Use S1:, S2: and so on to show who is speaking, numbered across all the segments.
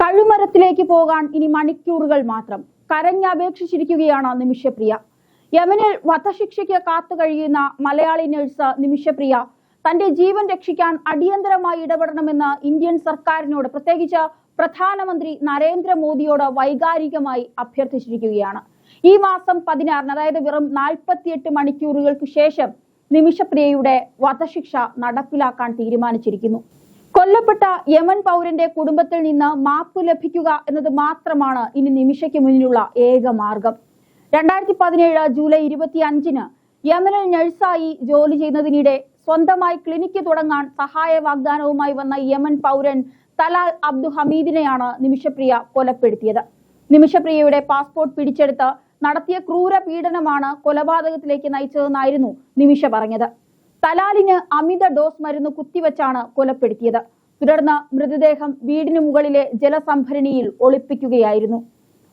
S1: കഴുമരത്തിലേക്ക് പോകാൻ ഇനി മണിക്കൂറുകൾ മാത്രം. കരഞ്ഞപേക്ഷിച്ചിരിക്കുകയാണ് നിമിഷപ്രിയ. യമനിൽ വധശിക്ഷയ്ക്ക് കാത്തുകഴിയുന്ന മലയാളി നഴ്സ് നിമിഷപ്രിയ തന്റെ ജീവൻ രക്ഷിക്കാൻ അടിയന്തരമായി ഇടപെടണമെന്ന് ഇന്ത്യൻ സർക്കാരിനോട്, പ്രത്യേകിച്ച് പ്രധാനമന്ത്രി നരേന്ദ്രമോദിയോട് വൈകാരികമായി അഭ്യർത്ഥിച്ചിരിക്കുകയാണ്. ഈ മാസം 16, അതായത് വെറും 48 മണിക്കൂറുകൾക്ക് ശേഷം നിമിഷപ്രിയയുടെ വധശിക്ഷ നടപ്പിലാക്കാൻ തീരുമാനിച്ചിരിക്കുന്നു. കൊല്ലപ്പെട്ട യമൻ പൗരന്റെ കുടുംബത്തിൽ നിന്ന് മാപ്പ് ലഭിക്കുക എന്നത് മാത്രമാണ് ഇനി നിമിഷയ്ക്ക് മുന്നിലുള്ള ഏക മാർഗം. 2017 ജൂലൈ 25 യമനിൽ നഴ്സായി ജോലി ചെയ്യുന്നതിനിടെ സ്വന്തമായി ക്ലിനിക്ക് തുടങ്ങാൻ സഹായ വാഗ്ദാനവുമായി വന്ന യമൻ പൗരൻ തലാൽ അബ്ദു ഹമീദിനെയാണ് നിമിഷപ്രിയ കൊലപ്പെടുത്തിയത്. നിമിഷപ്രിയയുടെ പാസ്പോർട്ട് പിടിച്ചെടുത്ത് നടത്തിയ ക്രൂര പീഡനമാണ് കൊലപാതകത്തിലേക്ക് നയിച്ചതെന്നായിരുന്നു നിമിഷ പറഞ്ഞത്. തലാലിന് അമിത ഡോസ് മരുന്ന് കുത്തിവെച്ചാണ് കൊലപ്പെടുത്തിയത്. തുടർന്ന് മൃതദേഹം വീടിന് മുകളിലെ ജലസംഭരണിയിൽ ഒളിപ്പിക്കുകയായിരുന്നു.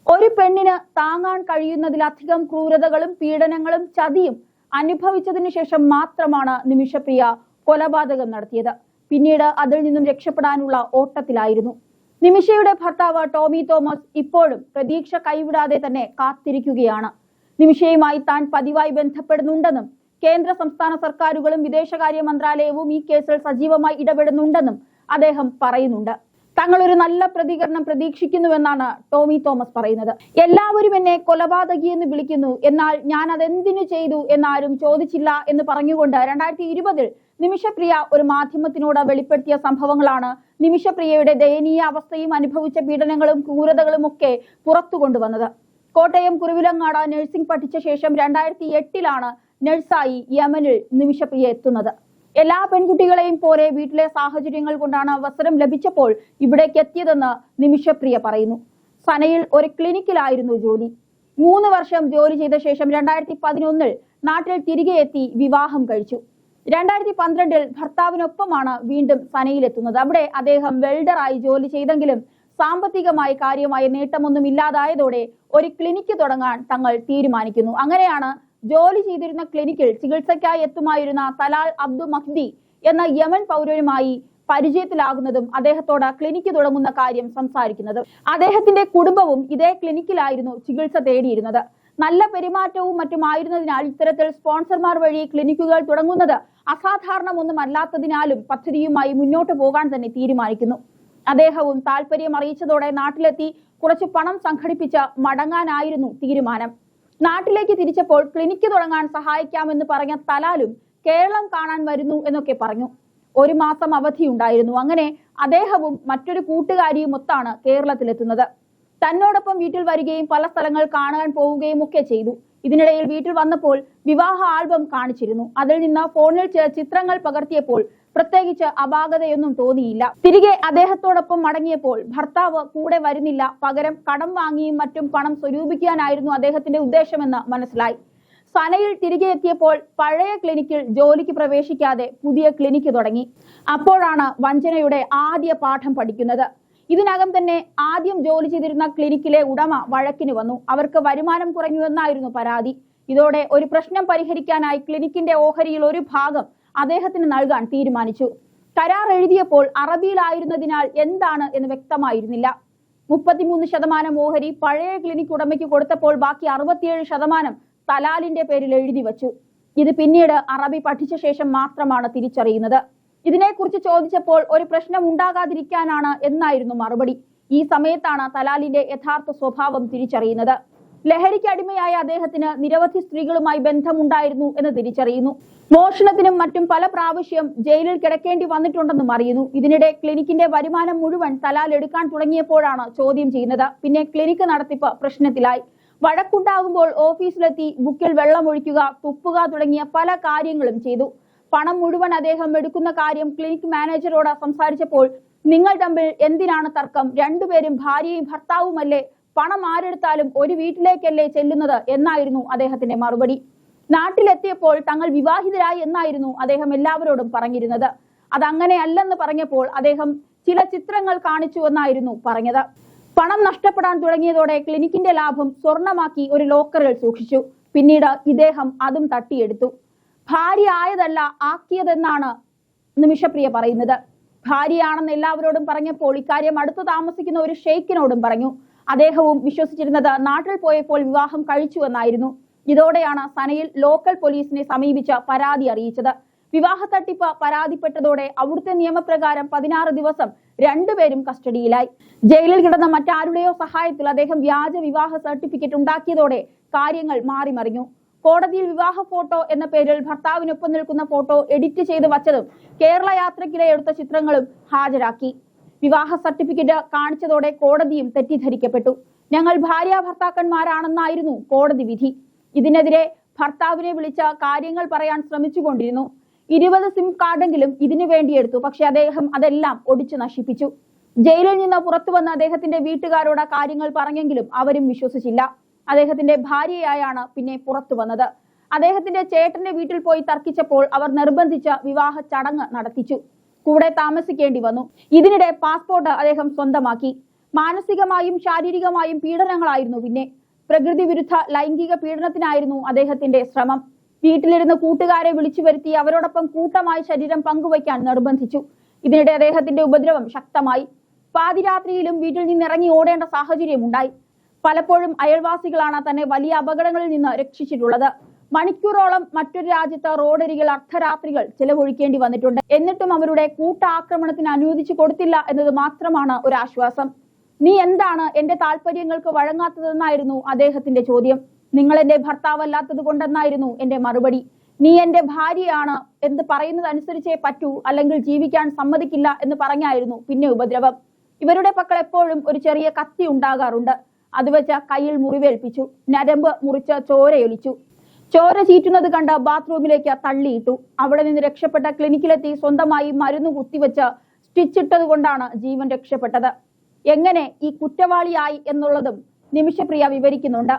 S1: ഒരു പെണ്ണിന് താങ്ങാൻ കഴിയുന്നതിലധികം ക്രൂരതകളും പീഡനങ്ങളും ചതിയും അനുഭവിച്ചതിനു ശേഷം മാത്രമാണ് നിമിഷപ്രിയ കൊലപാതകം നടത്തിയത്. പിന്നീട് അതിൽ നിന്നും രക്ഷപ്പെടാനുള്ള ഓട്ടത്തിലായിരുന്നു. നിമിഷയുടെ ഭർത്താവ് ടോമി തോമസ് ഇപ്പോഴും പ്രതീക്ഷ കൈവിടാതെ തന്നെ കാത്തിരിക്കുകയാണ്. നിമിഷയുമായി താൻ പതിവായി ബന്ധപ്പെടുന്നുണ്ടെന്നും കേന്ദ്ര സംസ്ഥാന സർക്കാരുകളും വിദേശകാര്യ മന്ത്രാലയവും ഈ കേസിൽ സജീവമായി ഇടപെടുന്നുണ്ടെന്നും അദ്ദേഹം പറയുന്നുണ്ട്. തങ്ങൾ ഒരു നല്ല പ്രതികരണം പ്രതീക്ഷിക്കുന്നുവെന്നാണ് ടോമി തോമസ് പറയുന്നത്. എല്ലാവരും എന്നെ കൊലപാതകി എന്ന് വിളിക്കുന്നു, എന്നാൽ ഞാൻ അതെന്തിനു ചെയ്തു എന്നാരും ചോദിച്ചില്ല എന്ന് പറഞ്ഞുകൊണ്ട് 2020 നിമിഷപ്രിയ ഒരു മാധ്യമത്തിനോട് വെളിപ്പെടുത്തിയ സംഭവങ്ങളാണ് നിമിഷപ്രിയയുടെ ദയനീയ അവസ്ഥയും അനുഭവിച്ച പീഡനങ്ങളും ക്രൂരതകളും ഒക്കെ പുറത്തു കൊണ്ടുവന്നത്. കോട്ടയം കുറുവിലങ്ങാട് നഴ്സിംഗ് പഠിച്ച ശേഷം 2008 നഴ്സായി യമനിൽ നിമിഷപ്രിയ എത്തുന്നത്. എല്ലാ പെൺകുട്ടികളെയും പോലെ വീട്ടിലെ സാഹചര്യങ്ങൾ കൊണ്ടാണ് അവസരം ലഭിച്ചപ്പോൾ ഇവിടേക്ക് എത്തിയതെന്ന് നിമിഷപ്രിയ പറയുന്നു. സനയിൽ ഒരു ക്ലിനിക്കിലായിരുന്നു ജോലി. 3 വർഷം ജോലി ചെയ്ത ശേഷം 2011 നാട്ടിൽ തിരികെ എത്തി വിവാഹം കഴിച്ചു. 2012 ഭർത്താവിനൊപ്പമാണ് വീണ്ടും സനയിലെത്തുന്നത്. അവിടെ അദ്ദേഹം വെൽഡറായി ജോലി ചെയ്തെങ്കിലും സാമ്പത്തികമായി കാര്യമായ നേട്ടമൊന്നും ഇല്ലാതായതോടെ ഒരു ക്ലിനിക്ക് തുടങ്ങാൻ തങ്ങൾ തീരുമാനിക്കുന്നു. അങ്ങനെയാണ് ജോലി ചെയ്തിരുന്ന ക്ലിനിക്കിൽ ചികിത്സയ്ക്കായി എത്തുമായിരുന്ന തലാൽ അബ്ദു മഹ്ദി എന്ന യമൻ പൗരനുമായി പരിചയത്തിലാകുന്നതും അദ്ദേഹത്തോട് ക്ലിനിക്ക് തുടങ്ങുന്ന കാര്യം സംസാരിക്കുന്നതും. അദ്ദേഹത്തിന്റെ കുടുംബവും ഇതേ ക്ലിനിക്കിലായിരുന്നു ചികിത്സ തേടിയിരുന്നത്. നല്ല പെരുമാറ്റവും മറ്റുമായിരുന്നതിനാൽ ഇത്തരത്തിൽ സ്പോൺസർമാർ വഴി ക്ലിനിക്കുകൾ തുടങ്ങുന്നത് അസാധാരണമൊന്നും അല്ലാത്തതിനാലും പദ്ധതിയുമായി മുന്നോട്ട് പോകാൻ തന്നെ തീരുമാനിക്കുന്നു. അദ്ദേഹവും താല്പര്യം അറിയിച്ചതോടെ നാട്ടിലെത്തി കുറച്ച് പണം സംഘടിപ്പിച്ച് മടങ്ങാനായിരുന്നു തീരുമാനം. നാട്ടിലേക്ക് തിരിച്ചപ്പോൾ ക്ലിനിക്ക് തുടങ്ങാൻ സഹായിക്കാമെന്ന് പറഞ്ഞ തലാലും കേരളം കാണാൻ വരുന്നു എന്നൊക്കെ പറഞ്ഞു. 1 മാസം അവധിയുണ്ടായിരുന്നു. അങ്ങനെ അദ്ദേഹവും മറ്റൊരു കൂട്ടുകാരിയും ഒത്താണ് കേരളത്തിലെത്തുന്നത്. തന്നോടൊപ്പം വീട്ടിൽ വരികയും പല സ്ഥലങ്ങൾ കാണാൻ പോവുകയും ഒക്കെ ചെയ്തു. ഇതിനിടയിൽ വീട്ടിൽ വന്നപ്പോൾ വിവാഹ ആൽബം കാണിച്ചിരുന്നു. അതിൽ നിന്ന് ഫോണിൽ ചിത്രങ്ങൾ പകർത്തിയപ്പോൾ പ്രത്യേകിച്ച് അപാകതയൊന്നും തോന്നിയില്ല. തിരികെ അദ്ദേഹത്തോടൊപ്പം മടങ്ങിയപ്പോൾ ഭർത്താവ് കൂടെ വരുന്നില്ല, പകരം കടം വാങ്ങിയും മറ്റും പണം സ്വരൂപിക്കാനായിരുന്നു അദ്ദേഹത്തിന്റെ ഉദ്ദേശമെന്ന് മനസ്സിലായി. സനയിൽ തിരികെ എത്തിയപ്പോൾ പഴയ ക്ലിനിക്കിൽ ജോലിക്ക് പ്രവേശിക്കാതെ പുതിയ ക്ലിനിക്ക് തുടങ്ങി. അപ്പോഴാണ് വഞ്ചനയുടെ ആദ്യ പാഠം പഠിക്കുന്നത്. ഇതിനകം തന്നെ ആദ്യം ജോലി ചെയ്തിരുന്ന ക്ലിനിക്കിലെ ഉടമ വഴക്കിന് വന്നു. അവർക്ക് വരുമാനം കുറഞ്ഞുവെന്നായിരുന്നു പരാതി. ഇതോടെ ഒരു പ്രശ്നം പരിഹരിക്കാനായി ക്ലിനിക്കിന്റെ ഓഹരിയിൽ ഒരു ഭാഗം അദ്ദേഹത്തിന് നൽകാൻ തീരുമാനിച്ചു. കരാർ എഴുതിയപ്പോൾ അറബിയിലായിരുന്നതിനാൽ എന്താണ് എന്ന് വ്യക്തമായിരുന്നില്ല. 33% ഓഹരി പഴയ ക്ലിനിക് ഉടമയ്ക്ക് കൊടുത്തപ്പോൾ ബാക്കി 67% തലാലിന്റെ പേരിൽ എഴുതി വച്ചു. ഇത് പിന്നീട് അറബി പഠിച്ച ശേഷം മാത്രമാണ് തിരിച്ചറിയുന്നത്. ഇതിനെക്കുറിച്ച് ചോദിച്ചപ്പോൾ ഒരു പ്രശ്നം ഉണ്ടാകാതിരിക്കാനാണ് എന്നായിരുന്നു മറുപടി. ഈ സമയത്താണ് തലാലിന്റെ യഥാർത്ഥ സ്വഭാവം തിരിച്ചറിയുന്നത്. ലഹരിക്ക് അടിമയായ അദ്ദേഹത്തിന് നിരവധി സ്ത്രീകളുമായി ബന്ധമുണ്ടായിരുന്നു എന്ന് തിരിച്ചറിയുന്നു. മോഷണത്തിനും മറ്റും പല പ്രാവശ്യം ജയിലിൽ കിടക്കേണ്ടി വന്നിട്ടുണ്ടെന്നും അറിയുന്നു. ഇതിനിടെ ക്ലിനിക്കിന്റെ വരുമാനം മുഴുവൻ തലാൽ എടുക്കാൻ തുടങ്ങിയപ്പോഴാണ് ചോദ്യം ചെയ്യുന്നത്. പിന്നെ ക്ലിനിക്ക് നടത്തിപ്പ് പ്രശ്നത്തിലായി. വഴക്കുണ്ടാകുമ്പോൾ ഓഫീസിലെത്തി ബുക്കിൽ വെള്ളമൊഴിക്കുക, തുപ്പുക തുടങ്ങിയ പല കാര്യങ്ങളും ചെയ്തു. പണം മുഴുവൻ അദ്ദേഹം എടുക്കുന്ന കാര്യം ക്ലിനിക് മാനേജരോട് സംസാരിച്ചപ്പോൾ, നിങ്ങൾ തമ്മിൽ എന്തിനാണ് തർക്കം? രണ്ടുപേരും ഭാര്യയും ഭർത്താവുമല്ലേ? പണം ആരെടുത്താലും ഒരു വീട്ടിലേക്കല്ലേ ചെല്ലുന്നത് എന്നായിരുന്നു അദ്ദേഹത്തിന്റെ മറുപടി. നാട്ടിലെത്തിയപ്പോൾ തങ്ങൾ വിവാഹിതരായി എന്നായിരുന്നു അദ്ദേഹം എല്ലാവരോടും പറഞ്ഞിരുന്നത്. അതങ്ങനെയല്ലെന്ന് പറഞ്ഞപ്പോൾ അദ്ദേഹം ചില ചിത്രങ്ങൾ കാണിച്ചു എന്നായിരുന്നു പറഞ്ഞത്. പണം നഷ്ടപ്പെടാൻ തുടങ്ങിയതോടെ ക്ലിനിക്കിന്റെ ലാഭം സ്വർണമാക്കി ഒരു ലോക്കറിൽ സൂക്ഷിച്ചു. പിന്നീട് ഇദ്ദേഹം അതും തട്ടിയെടുത്തു. ഭാര്യ ആയതല്ല ആക്കിയതെന്നാണ് നിമിഷപ്രിയ പറയുന്നത്. ഭാര്യയാണെന്ന് എല്ലാവരോടും പറഞ്ഞപ്പോൾ ഇക്കാര്യം അടുത്തു താമസിക്കുന്ന ഒരു ഷെയ്ഖിനോടും പറഞ്ഞു. അദ്ദേഹവും വിശ്വസിച്ചിരുന്നത് നാട്ടിൽ പോയപ്പോൾ വിവാഹം കഴിച്ചുവെന്നായിരുന്നു. ഇതോടെയാണ് സനയിൽ ലോക്കൽ പോലീസിനെ സമീപിച്ച് പരാതി അറിയിച്ചത്. വിവാഹ തട്ടിപ്പ് പരാതിപ്പെട്ടതോടെ അവിടുത്തെ നിയമപ്രകാരം 16 ദിവസം രണ്ടുപേരും കസ്റ്റഡിയിലായി. ജയിലിൽ കിടന്ന മറ്റാരുടെയോ സഹായത്തിൽ അദ്ദേഹം വ്യാജ വിവാഹ സർട്ടിഫിക്കറ്റ് ഉണ്ടാക്കിയതോടെ കാര്യങ്ങൾ മാറിമറിഞ്ഞു. കോടതിയിൽ വിവാഹ ഫോട്ടോ എന്ന പേരിൽ ഭർത്താവിനൊപ്പം നിൽക്കുന്ന ഫോട്ടോ എഡിറ്റ് ചെയ്ത് വച്ചതും കേരള യാത്രയ്ക്കിടെ എടുത്ത ചിത്രങ്ങളും ഹാജരാക്കി. വിവാഹ സർട്ടിഫിക്കറ്റ് കാണിച്ചതോടെ കോടതിയും തെറ്റിദ്ധരിക്കപ്പെട്ടു. ഞങ്ങൾ ഭാര്യ ഭർത്താക്കന്മാരാണെന്നായിരുന്നു കോടതി വിധി. ഇതിനെതിരെ ഭർത്താവിനെ വിളിച്ച കാര്യങ്ങൾ പറയാൻ ശ്രമിച്ചുകൊണ്ടിരുന്നു. 20 സിം കാർഡെങ്കിലും ഇതിനു വേണ്ടിയെടുത്തു. പക്ഷെ അദ്ദേഹം അതെല്ലാം ഒടിച്ചു നശിപ്പിച്ചു. ജയിലിൽ നിന്ന് പുറത്തു വന്ന അദ്ദേഹത്തിന്റെ വീട്ടുകാരോട് കാര്യങ്ങൾ പറഞ്ഞെങ്കിലും അവരും വിശ്വസിച്ചില്ല. അദ്ദേഹത്തിന്റെ ഭാര്യയായാണ് പിന്നെ പുറത്തു വന്നത്. അദ്ദേഹത്തിന്റെ ചേട്ടന്റെ വീട്ടിൽ പോയി തർക്കിച്ചപ്പോൾ അവർ നിർബന്ധിച്ച വിവാഹ ചടങ്ങ് നടത്തിച്ചു. കൂടെ താമസിക്കേണ്ടി വന്നു. ഇതിനിടെ പാസ്പോർട്ട് അദ്ദേഹം സ്വന്തമാക്കി. മാനസികമായും ശാരീരികമായും പീഡനങ്ങളായിരുന്നു. പിന്നെ പ്രകൃതി വിരുദ്ധ ലൈംഗിക പീഡനത്തിനായിരുന്നു അദ്ദേഹത്തിന്റെ ശ്രമം. വീട്ടിലിരുന്ന് കൂട്ടുകാരെ വിളിച്ചു വരുത്തി അവരോടൊപ്പം കൂട്ടമായി ശരീരം പങ്കുവയ്ക്കാൻ നിർബന്ധിച്ചു. ഇതിനിടെ അദ്ദേഹത്തിന്റെ ഉപദ്രവം ശക്തമായി. പാതിരാത്രിയിലും വീട്ടിൽ നിന്നിറങ്ങി ഓടേണ്ട സാഹചര്യമുണ്ടായി. പലപ്പോഴും അയൽവാസികളാണ് തന്നെ വലിയ അപകടങ്ങളിൽ നിന്ന് രക്ഷിച്ചിട്ടുള്ളത്. മണിക്കൂറോളം മറ്റൊരു രാജ്യത്ത് റോഡരികിൽ അർദ്ധരാത്രികൾ ചെലവഴിക്കേണ്ടി വന്നിട്ടുണ്ട്. എന്നിട്ടും അവരുടെ കൂട്ടാക്രമണത്തിന് അനുവദിച്ചു കൊടുത്തില്ല എന്നത് മാത്രമാണ് ഒരു ആശ്വാസം. നീ എന്താണ് എന്റെ താല്പര്യങ്ങൾക്ക് വഴങ്ങാത്തതെന്നായിരുന്നു അദ്ദേഹത്തിന്റെ ചോദ്യം. നിങ്ങൾ എന്റെ ഭർത്താവല്ലാത്തത് കൊണ്ടെന്നായിരുന്നു എന്റെ മറുപടി. നീ എന്റെ ഭാര്യയാണ് എന്ന് പറയുന്നത് അനുസരിച്ചേ പറ്റൂ, അല്ലെങ്കിൽ ജീവിക്കാൻ സമ്മതിക്കില്ല എന്ന് പറഞ്ഞായിരുന്നു പിന്നെ ഉപദ്രവം. ഇവരുടെ പക്കൽ എപ്പോഴും ഒരു ചെറിയ കത്തി ഉണ്ടാകാറുണ്ട്. അത് വെച്ച് കയ്യിൽ മുറിവേൽപ്പിച്ചു. നരമ്പ് മുറിച്ച് ചോരയൊലിച്ചു. ചോര ചീറ്റുന്നത് കണ്ട് ബാത്റൂമിലേക്ക് തള്ളിയിട്ടു. അവിടെ നിന്ന് രക്ഷപ്പെട്ട ക്ലിനിക്കിലെത്തി സ്വന്തമായി മരുന്ന് കുത്തിവെച്ച് സ്റ്റിച്ചിട്ടത് കൊണ്ടാണ് ജീവൻ രക്ഷപ്പെട്ടത്. എങ്ങനെ ഈ കുറ്റവാളിയായി എന്നുള്ളതും നിമിഷപ്രിയ വിവരിക്കുന്നുണ്ട്.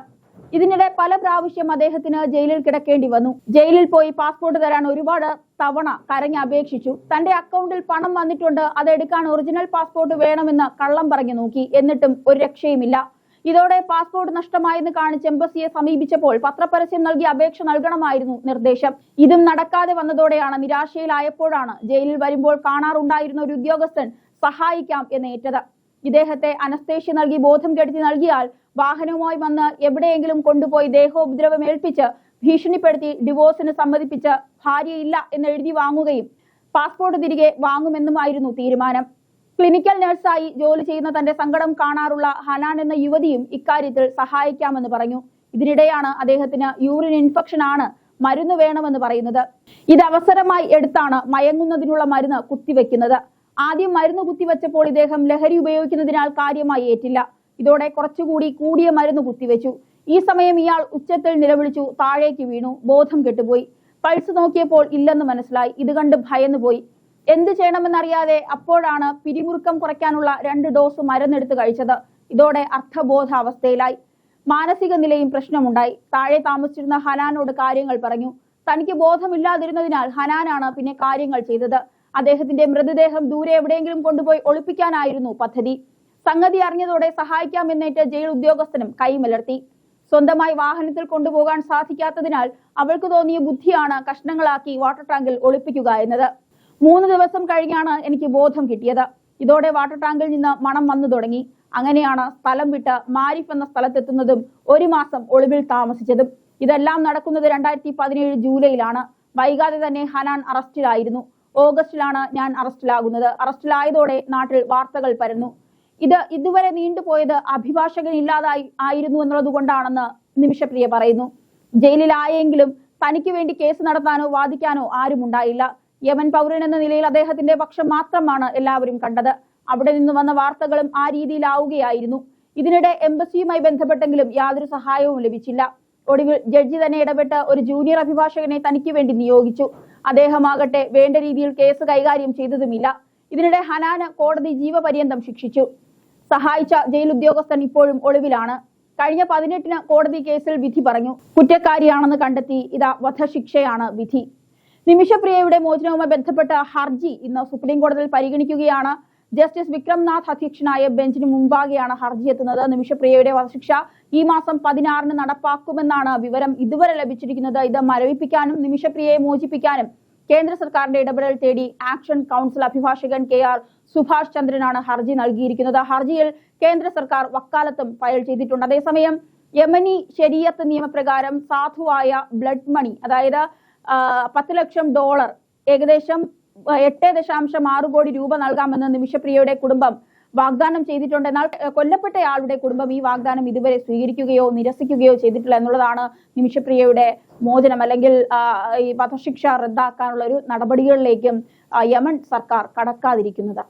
S1: ഇതിനിടെ പല പ്രാവശ്യം അദ്ദേഹത്തിന് ജയിലിൽ കിടക്കേണ്ടി വന്നു. ജയിലിൽ പോയി പാസ്പോർട്ട് തരാൻ ഒരുപാട് തവണ കരഞ്ഞ് അപേക്ഷിച്ചു. തന്റെ അക്കൗണ്ടിൽ പണം വന്നിട്ടുണ്ട്, അതെടുക്കാൻ ഒറിജിനൽ പാസ്പോർട്ട് വേണമെന്ന് കള്ളം പറഞ്ഞു നോക്കി. എന്നിട്ടും ഒരു രക്ഷയുമില്ല. ഇതോടെ പാസ്പോർട്ട് നഷ്ടമായെന്ന് കാണിച്ച് എംബസിയെ സമീപിച്ചപ്പോൾ പത്രപരസ്യം നൽകി അപേക്ഷ നൽകണമായിരുന്നു നിർദ്ദേശം. ഇതും നടക്കാതെ വന്നതോടെയാണ് നിരാശയിലായപ്പോഴാണ് ജയിലിൽ വരുമ്പോൾ കാണാറുണ്ടായിരുന്ന ഒരു ഉദ്യോഗസ്ഥൻ സഹായിക്കാം എന്നേറ്റത്. ഇദ്ദേഹത്തെ അനസ്തേഷ്യ നൽകി ബോധം കെടുത്തി നൽകിയാൽ വാഹനവുമായി വന്ന് എവിടെയെങ്കിലും കൊണ്ടുപോയി ദേഹോപദ്രവം ഏൽപ്പിച്ച് ഭീഷണിപ്പെടുത്തി ഡിവോഴ്സിന് സമ്മതിപ്പിച്ച് ഭാര്യയില്ല എന്ന് എഴുതി വാങ്ങുകയും പാസ്പോർട്ട് തിരികെ വാങ്ങുമെന്നുമായിരുന്നു തീരുമാനം. ക്ലിനിക്കൽ നഴ്സായി ജോലി ചെയ്യുന്ന തന്റെ സങ്കടം കാണാറുള്ള ഹനാൻ എന്ന യുവതിയും ഇക്കാര്യത്തിൽ സഹായിക്കാമെന്ന് പറഞ്ഞു. ഇതിനിടെയാണ് അദ്ദേഹത്തിന് യൂറിൻ ഇൻഫെക്ഷൻ ആണ്, മരുന്ന് വേണമെന്ന് പറയുന്നത്. ഇത് അവസരമായി എടുത്താണ് മയങ്ങുന്നതിനുള്ള മരുന്ന് കുത്തിവെക്കുന്നത്. ആദ്യം മരുന്ന് കുത്തിവെച്ചപ്പോൾ ഇദ്ദേഹം ലഹരി ഉപയോഗിക്കുന്നതിനാൽ കാര്യമായി ഏറ്റില്ല. ഇതോടെ കുറച്ചുകൂടി കൂടിയ മരുന്ന് കുത്തിവെച്ചു. ഈ സമയം ഇയാൾ ഉച്ചത്തിൽ നിലവിളിച്ചു, താഴേക്ക് വീണു, ബോധം കെട്ടുപോയി. പൾസ് നോക്കിയപ്പോൾ ഇല്ലെന്ന് മനസ്സിലായി. ഇത് കണ്ട് ഭയന്നുപോയി. എന്ത് ചെയ്യണമെന്നറിയാതെ അപ്പോഴാണ് പിരിമുറുക്കം കുറയ്ക്കാനുള്ള 2 ഡോസ് മരുന്നെടുത്ത് കഴിച്ചത്. ഇതോടെ അർത്ഥബോധാവസ്ഥയിലായി. മാനസിക നിലയും പ്രശ്നമുണ്ടായി. താഴെ താമസിച്ചിരുന്ന ഹനാനോട് കാര്യങ്ങൾ പറഞ്ഞു. തനിക്ക് ബോധമില്ലാതിരുന്നതിനാൽ ഹനാനാണ് പിന്നെ കാര്യങ്ങൾ ചെയ്തത്. അദ്ദേഹത്തിന്റെ മൃതദേഹം ദൂരെ എവിടെയെങ്കിലും കൊണ്ടുപോയി ഒളിപ്പിക്കാനായിരുന്നു പദ്ധതി. സംഗതി അറിഞ്ഞതോടെ സഹായിക്കാമെന്നേറ്റ് ജയിൽ ഉദ്യോഗസ്ഥനും കൈമലർത്തി. സ്വന്തമായി വാഹനത്തിൽ കൊണ്ടുപോകാൻ സാധിക്കാത്തതിനാൽ അവൾക്ക് തോന്നിയ ബുദ്ധിയാണ് കഷ്ണങ്ങളാക്കി വാട്ടർ ടാങ്കിൽ ഒളിപ്പിക്കുക എന്നത്. 3 ദിവസം കഴിഞ്ഞാണ് എനിക്ക് ബോധം കിട്ടിയത്. ഇതോടെ വാട്ടർ ടാങ്കിൽ നിന്ന് മണം വന്നു തുടങ്ങി. അങ്ങനെയാണ് സ്ഥലം വിട്ട് മാരിഫ് എന്ന സ്ഥലത്തെത്തുന്നതും 1 മാസം ഒളിവിൽ താമസിച്ചതും. ഇതെല്ലാം നടക്കുന്നത് 2017 ജൂലൈയിലാണ്. വൈകാതെ തന്നെ ഹനാൻ അറസ്റ്റിലായിരുന്നു. ഓഗസ്റ്റിലാണ് ഞാൻ അറസ്റ്റിലാകുന്നത്. അറസ്റ്റിലായതോടെ നാട്ടിൽ വാർത്തകൾ പരന്നു. ഇത് ഇതുവരെ നീണ്ടുപോയത് അഭിഭാഷകൻ ഇല്ലാതായി ആയിരുന്നു എന്നുള്ളത് കൊണ്ടാണെന്ന് നിമിഷപ്രിയ പറയുന്നു. ജയിലിലായെങ്കിലും തനിക്ക് വേണ്ടി കേസ് നടത്താനോ വാദിക്കാനോ ആരും ഉണ്ടായില്ല. യമൻ പൗരൻ എന്ന നിലയിൽ അദ്ദേഹത്തിന്റെ പക്ഷം മാത്രമാണ് എല്ലാവരും കണ്ടത്. അവിടെ നിന്ന് വന്ന വാർത്തകളും ആ രീതിയിലാവുകയായിരുന്നു. ഇതിനിടെ എംബസിയുമായി ബന്ധപ്പെട്ടെങ്കിലും യാതൊരു സഹായവും ലഭിച്ചില്ല. ഒടുവിൽ ജഡ്ജി തന്നെ ഇടപെട്ട് ഒരു ജൂനിയർ അഭിഭാഷകനെ തനിക്ക് വേണ്ടി നിയോഗിച്ചു. അദ്ദേഹമാകട്ടെ വേണ്ട രീതിയിൽ കേസ് കൈകാര്യം ചെയ്തതുമില്ല. ഇതിനിടെ ഹനാന് കോടതി ജീവപര്യന്തം ശിക്ഷിച്ചു. സഹായിച്ച ജയിൽ ഉദ്യോഗസ്ഥൻ ഇപ്പോഴും ഒളിവിലാണ്. കഴിഞ്ഞ 18-ന് കോടതി കേസിൽ വിധി പറഞ്ഞു. കുറ്റക്കാരിയാണെന്ന് കണ്ടെത്തി. ഇതാ വധശിക്ഷയാണ് വിധി. നിമിഷപ്രിയയുടെ മോചനവുമായി ബന്ധപ്പെട്ട ഹർജി ഇന്ന് സുപ്രീം കോടതിയിൽ പരിഗണിക്കുകയാണ്. ജസ്റ്റിസ് വിക്രംനാഥ് അധ്യക്ഷനായ ബെഞ്ചിന് മുമ്പാകെയാണ് ഹർജി എത്തുന്നത്. നിമിഷപ്രിയയുടെ വധശിക്ഷ ഈ മാസം 16-ന് നടപ്പാക്കുമെന്നാണ് വിവരം ഇതുവരെ ലഭിച്ചിരിക്കുന്നത്. ഇത് മരവിപ്പിക്കാനും നിമിഷപ്രിയയെ മോചിപ്പിക്കാനും കേന്ദ്ര സർക്കാരിന്റെ ഇടപെടൽ തേടി ആക്ഷൻ കൗൺസിൽ അഭിഭാഷകൻ KR സുഭാഷ് ചന്ദ്രനാണ് ഹർജി നൽകിയിരിക്കുന്നത്. ഹർജിയിൽ കേന്ദ്ര സർക്കാർ വക്കാലത്തും ഫയൽ ചെയ്തിട്ടുണ്ട്. അതേസമയം യമനി ശരീഅത്ത് നിയമപ്രകാരം സാധുവായ ബ്ലഡ് മണി, അതായത് $10 ലക്ഷം, ഏകദേശം 8.6 കോടി രൂപ നൽകാമെന്ന് നിമിഷപ്രിയയുടെ കുടുംബം വാഗ്ദാനം ചെയ്തിട്ടുണ്ട്. എന്നാൽ കൊല്ലപ്പെട്ടയാളുടെ കുടുംബം ഈ വാഗ്ദാനം ഇതുവരെ സ്വീകരിക്കുകയോ നിരസിക്കുകയോ ചെയ്തിട്ടില്ല എന്നുള്ളതാണ് നിമിഷപ്രിയയുടെ മോചനം അല്ലെങ്കിൽ ഈ വധശിക്ഷ റദ്ദാക്കാനുള്ള ഒരു നടപടികളിലേക്കും യമൻ സർക്കാർ കടക്കാതിരിക്കുന്നത്.